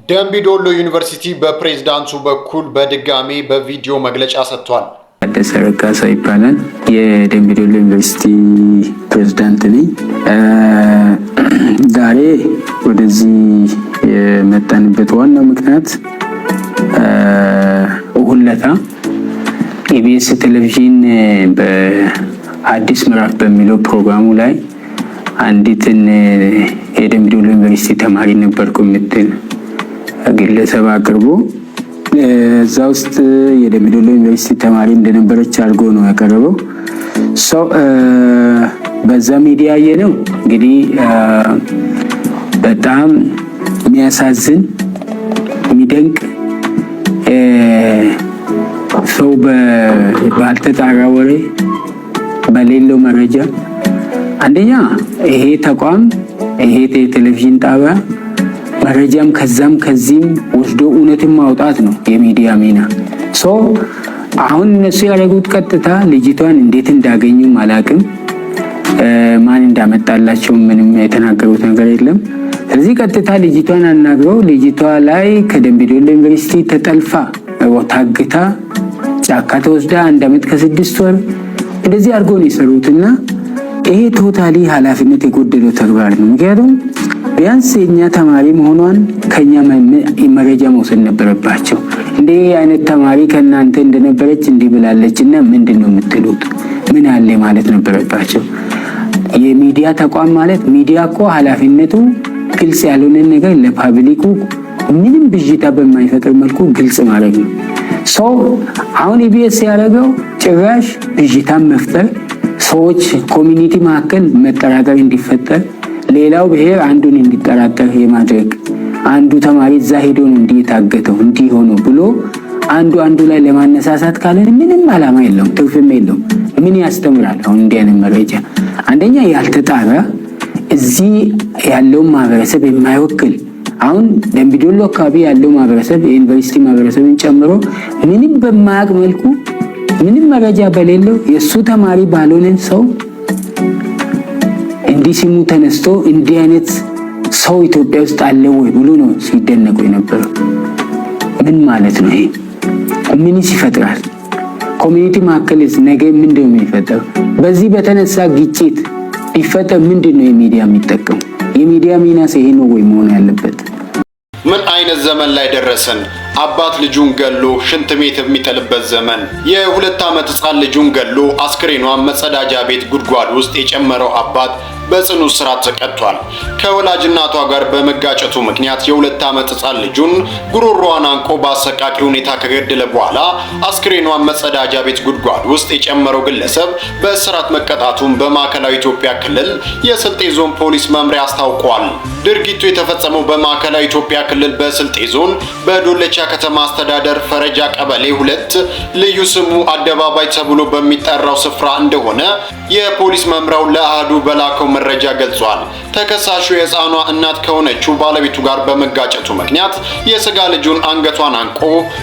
ደምቢዶሎ ዩኒቨርሲቲ በፕሬዝዳንቱ በኩል በድጋሚ በቪዲዮ መግለጫ ሰጥቷል። ታደሰ ረጋሳ ይባላል። የደምቢዶሎ ዩኒቨርሲቲ ፕሬዝዳንት ነኝ። ዛሬ ወደዚህ የመጣንበት ዋናው ምክንያት ሁለታ ኢቢኤስ ቴሌቪዥን በአዲስ ምዕራፍ በሚለው ፕሮግራሙ ላይ አንዲትን የደምቢዶሎ ዩኒቨርሲቲ ተማሪ ነበርኩ የምትል ግለሰብ አቅርቦ እዛ ውስጥ የደምቢዶሎ ዩኒቨርሲቲ ተማሪ እንደነበረች አድርጎ ነው ያቀረበው። በዛ ሚዲያ ያየነው እንግዲህ በጣም የሚያሳዝን የሚደንቅ ሰው ባልተጣራ ወሬ በሌለው መረጃ አንደኛ ይሄ ተቋም ይሄ ቴሌቪዥን ጣቢያ መረጃም ከዛም ከዚህም ወስዶ እውነትን ማውጣት ነው የሚዲያ ሚና። አሁን እነሱ ያደረጉት ቀጥታ ልጅቷን እንዴት እንዳገኙም አላቅም፣ ማን እንዳመጣላቸው ምንም የተናገሩት ነገር የለም። ስለዚህ ቀጥታ ልጅቷን አናግረው ልጅቷ ላይ ከደምቢዶሎ ዩኒቨርሲቲ ተጠልፋ ታግታ ጫካ ተወስዳ 1 ዓመት ከ6 ወር እንደዚህ አድርጎ ነው የሰሩትና ይሄ ቶታሊ ኃላፊነት የጎደለው ተግባር ነው። ምክንያቱም ቢያንስ የኛ ተማሪ መሆኗን ከኛ መረጃ መውሰድ ነበረባቸው። እንዴ አይነት ተማሪ ከናንተ እንደነበረች እንዲህ ብላለችና ምንድነው የምትሉት ምን አለ ማለት ነበረባቸው። የሚዲያ ተቋም ማለት ሚዲያ እኮ ኃላፊነቱ ግልጽ ያልሆነ ነገር ለፓብሊኩ ምንም ብዥታ በማይፈጥር መልኩ ግልጽ ማድረግ ነው። አሁን ኢቢኤስ ያደረገው ጭራሽ ብዥታን መፍጠር፣ ሰዎች ኮሚኒቲ መካከል መጠራጠር እንዲፈጠር፣ ሌላው ብሔር አንዱን እንዲጠራጠር የማድረግ አንዱ ተማሪ እዛ ሄዶ ነው እንዲታገተው እንዲሆኑ ብሎ አንዱ ላይ ለማነሳሳት ካለ ምንም ዓላማ የለውም፣ ትርፍም የለውም። ምን ያስተምራል? አሁን እንዲህ አይነት መረጃ አንደኛ ያልተጣራ እዚህ ያለው ማህበረሰብ የማይወክል አሁን ደምቢዶሎ አካባቢ ያለው ማህበረሰብ የዩኒቨርሲቲ ማህበረሰብን ጨምሮ ምንም በማያውቅ መልኩ ምንም መረጃ በሌለው የሱ ተማሪ ባልሆነ ሰው እንዲህ ስሙ ተነስቶ እንዲህ አይነት ሰው ኢትዮጵያ ውስጥ አለ ወይ ብሎ ነው ሲደነቁ የነበረው። ምን ማለት ነው ይሄ? ምንስ ይፈጥራል? ኮሚኒቲ መካከል ነገ ምንድነው የሚፈጠረው? በዚህ በተነሳ ግጭት ቢፈጠር ምንድነው የሚዲያ የሚጠቀሙ? የሚዲያ ሚናስ ይሄ ነው ወይ መሆን ያለበት? ምን አይነት ዘመን ላይ ደረሰን? አባት ልጁን ገሎ ሽንት ቤት የሚጥልበት ዘመን። የ2 ዓመት ሕፃን ልጁን ገሎ አስክሬኗን መጸዳጃ ቤት ጉድጓድ ውስጥ የጨመረው አባት በጽኑ እስራት ተቀጥቷል። ከወላጅ እናቷ ጋር በመጋጨቱ ምክንያት የ2 ዓመት ሕፃን ልጁን ጉሮሮዋን አንቆ በአሰቃቂ ሁኔታ ከገደለ በኋላ አስክሬኗን መጸዳጃ ቤት ጉድጓድ ውስጥ የጨመረው ግለሰብ በእስራት መቀጣቱን በማዕከላዊ ኢትዮጵያ ክልል የስልጤ ዞን ፖሊስ መምሪያ አስታውቋል። ድርጊቱ የተፈጸመው በማዕከላዊ ኢትዮጵያ ክልል በስልጤ ዞን በዶለቻ ከተማ አስተዳደር ፈረጃ ቀበሌ 2 ልዩ ስሙ አደባባይ ተብሎ በሚጠራው ስፍራ እንደሆነ የፖሊስ መምሪያው ለአሃዱ በላከው መረጃ ገልጿል። ተከሳሹ የሕፃኗ እናት ከሆነችው ባለቤቱ ጋር በመጋጨቱ ምክንያት የስጋ ልጁን አንገቷን አንቆ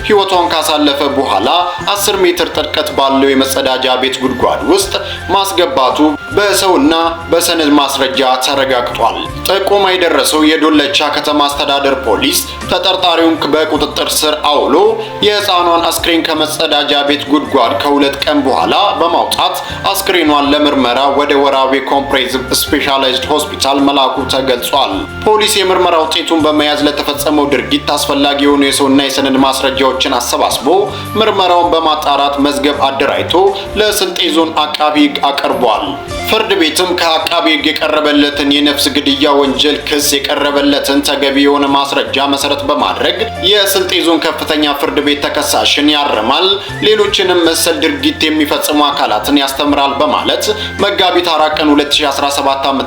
ሕይወቷን ካሳለፈ በኋላ 10 ሜትር ጥልቀት ባለው የመጸዳጃ ቤት ጉድጓድ ውስጥ ማስገባቱ በሰውና በሰነድ ማስረጃ ተረጋግጧል። ጥቆማ የደረሰው የዶለቻ ከተማ አስተዳደር ፖሊስ ተጠርጣሪውን በቁጥጥር ስር አውሎ የሕፃኗን አስክሬን ከመጸዳጃ ቤት ጉድጓድ ከ2 ቀን በኋላ በማውጣት አስክሬኗን ለምርመራ ወደ ወራቤ ኮምፕሬሄንሲቭ ስፔሻላይዝድ ሆስፒታል መላኩ ተገልጿል። ፖሊስ የምርመራ ውጤቱን በመያዝ ለተፈጸመው ድርጊት አስፈላጊ የሆኑ የሰውና የሰነድ ማስረጃዎችን አሰባስቦ ምርመራውን በማጣራት መዝገብ አደራጅቶ ለስልጤ ዞን አቃቢ ሕግ አቀርቧል። ፍርድ ቤትም ከአቃቢ ሕግ የቀረበለትን የነፍስ ግድያ ወንጀል ክስ የቀረበለትን ተገቢ የሆነ ማስረጃ መሰረት በማድረግ የስልጤ ዞን ከፍተኛ ፍርድ ቤት ተከሳሽን ያርማል፣ ሌሎችንም መሰል ድርጊት የሚፈጽሙ አካላትን ያስተምራል በማለት መጋቢት 4 ቀን 2017 ዓ.ም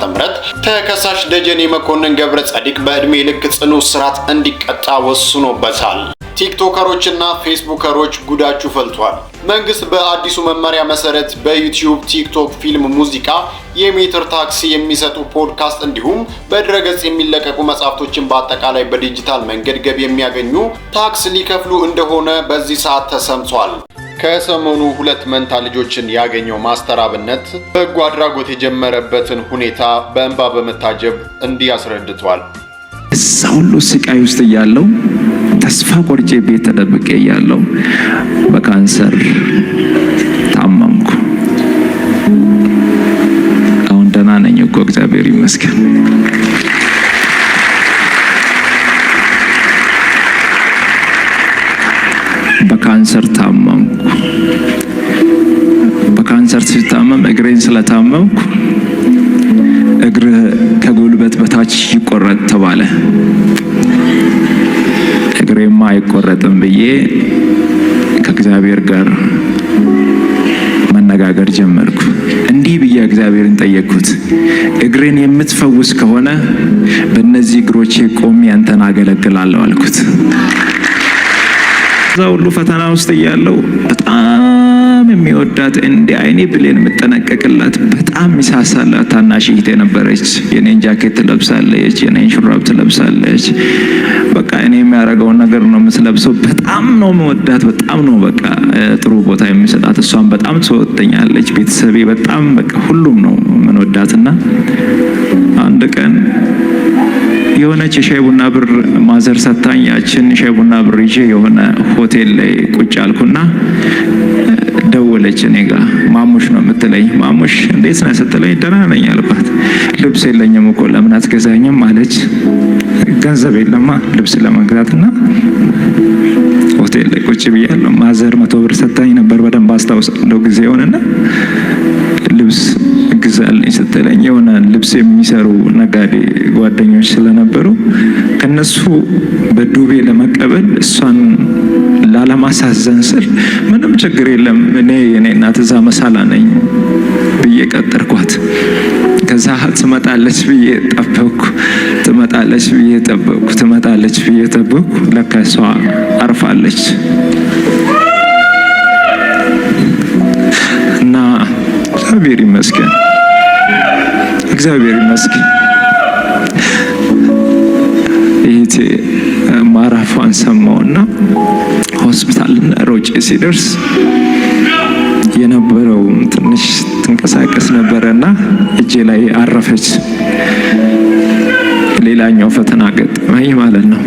ተከሳሽ ደጀኔ መኮንን ገብረ ጻዲቅ በእድሜ ልክ ጽኑ እስራት እንዲቀጣ ወስኖበታል። ቲክቶከሮችና ፌስቡከሮች ጉዳችሁ ፈልቷል። መንግስት በአዲሱ መመሪያ መሰረት በዩቲዩብ፣ ቲክቶክ፣ ፊልም፣ ሙዚቃ፣ የሜትር ታክሲ የሚሰጡ ፖድካስት እንዲሁም በድረገጽ የሚለቀቁ መጽሐፍቶችን በአጠቃላይ በዲጂታል መንገድ ገቢ የሚያገኙ ታክስ ሊከፍሉ እንደሆነ በዚህ ሰዓት ተሰምቷል። ከሰሞኑ 2 መንታ ልጆችን ያገኘው ማስተር አብነት በጎ አድራጎት የጀመረበትን ሁኔታ በእንባ በመታጀብ እንዲህ አስረድቷል። በዛ ሁሉ ስቃይ ውስጥ እያለሁ ተስፋ ቆርጬ ቤት ተደብቄ እያለሁ በካንሰር ታመምኩ። አሁን ደህና ነኝ እኮ እግዚአብሔር ይመስገን። በካንሰር ታመምኩ። በካንሰር ሲታመም እግሬን ስለታመምኩ እግር ከጉልበት በታች ይቆረጥ ተባለ። እግሬማ አይቆረጥም ብዬ ከእግዚአብሔር ጋር መነጋገር ጀመርኩ። እንዲህ ብዬ እግዚአብሔርን ጠየቅኩት፣ እግሬን የምትፈውስ ከሆነ በእነዚህ እግሮቼ ቆሜ አንተን አገለግላለሁ አልኩት። እዛ ሁሉ ፈተና ውስጥ እያለሁ በጣም የሚወዳት እንደ አይኔ ብሌን የምጠነቀቅላት በጣም ሚሳሳላት ታናሽ እህቴ ነበረች። የኔን ጃኬት ትለብሳለች፣ የኔን ሹራብ ትለብሳለች። በቃ እኔ የሚያደርገውን ነገር ነው የምትለብሰው። በጣም ነው የምወዳት፣ በጣም ነው በቃ ጥሩ ቦታ የሚሰጣት። እሷን በጣም ትወደኛለች። ቤተሰቤ በጣም በቃ ሁሉም ነው የምንወዳትና አንድ ቀን የሆነች የሻይ ቡና ብር ማዘር ሰታኝ፣ ያችን ሻይ ቡና ብር ይዤ የሆነ ሆቴል ላይ ቁጭ አልኩና ደወለች እኔ ጋር። ማሙሽ ነው የምትለኝ። ማሙሽ እንዴት ነህ ስትለኝ ደህና ነኝ አልኳት። ልብስ የለኝም እኮ ለምን አትገዛኝም አለች። ገንዘብ የለማ ልብስ ለመግዛትና ሆቴል ላይ ቁጭ ብያለሁ። ማዘር 100 ብር ሰታኝ ነበር፣ በደንብ አስታውሳለሁ ጊዜውንና ልብስ ግዛልኝ ስትለኝ የሆነ ልብስ የሚሰሩ ነጋዴ ጓደኞች ስለነበሩ ከነሱ በዱቤ ለመቀበል እሷን ላለማሳዘን ስል ምንም ችግር የለም እኔ የኔ እናት እዛ መሳላ ነኝ ብዬ ቀጠርኳት። ከዛ ትመጣለች ብዬ ጠበቅኩ፣ ትመጣለች ብዬ ጠበቅኩ፣ ትመጣለች ብዬ ጠበቅኩ። ለካ እሷ አርፋለች እና እግዚአብሔር ይመስገን፣ እግዚአብሔር ይመስገን። ይሄ ማራፏን ሰማውና ሆስፒታል ሮጬ ሲደርስ የነበረው ትንሽ ትንቀሳቀስ ነበረና እጄ ላይ አረፈች። ሌላኛው ፈተና ገጠመኝ ማለት ነው።